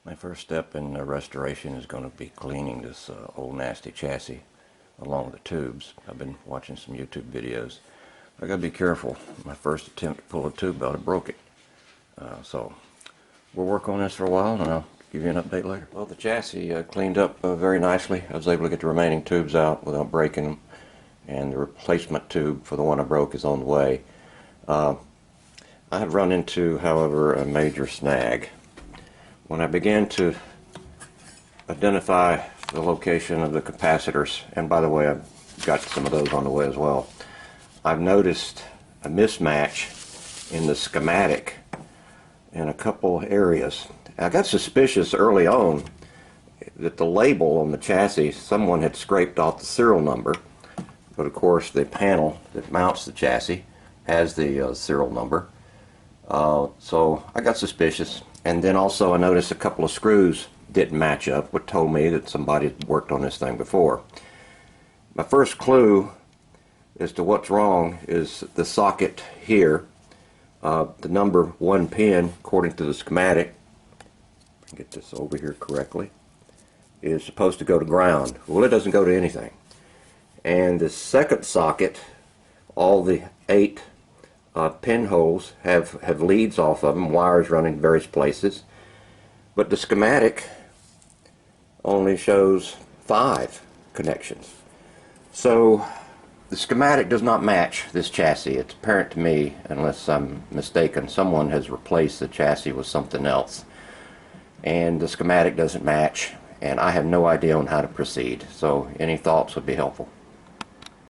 My first step in restoration is going to be cleaning this old nasty chassis along the tubes. I've been watching some YouTube videos. I got to be careful. My first attempt to pull a tube out, I broke it. So we'll work on this for a while and I'll give you an update later. Well, the chassis cleaned up very nicely. I was able to get the remaining tubes out without breaking them, and the replacement tube for the one I broke is on the way. I have run into, however, a major snag. When I began to identify the location of the capacitors, and by the way, I've got some of those on the way as well, I've noticed a mismatch in the schematic in a couple areas. I got suspicious early on that the label on the chassis, someone had scraped off the serial number, but of course the panel that mounts the chassis has the serial number. So I got suspicious, and then also I noticed a couple of screws didn't match up, which told me that somebody had worked on this thing before. My first clue as to what's wrong is the socket here. The number 1 pin, according to the schematic, get this over here correctly, is supposed to go to ground. Well, it doesn't go to anything. And the second socket, all the 8 pinholes have leads off of them, wires running various places, but the schematic only shows 5 connections. So the schematic does not match this chassis. It's apparent to me, unless I'm mistaken, someone has replaced the chassis with something else, and the schematic doesn't match, and I have no idea on how to proceed. So any thoughts would be helpful.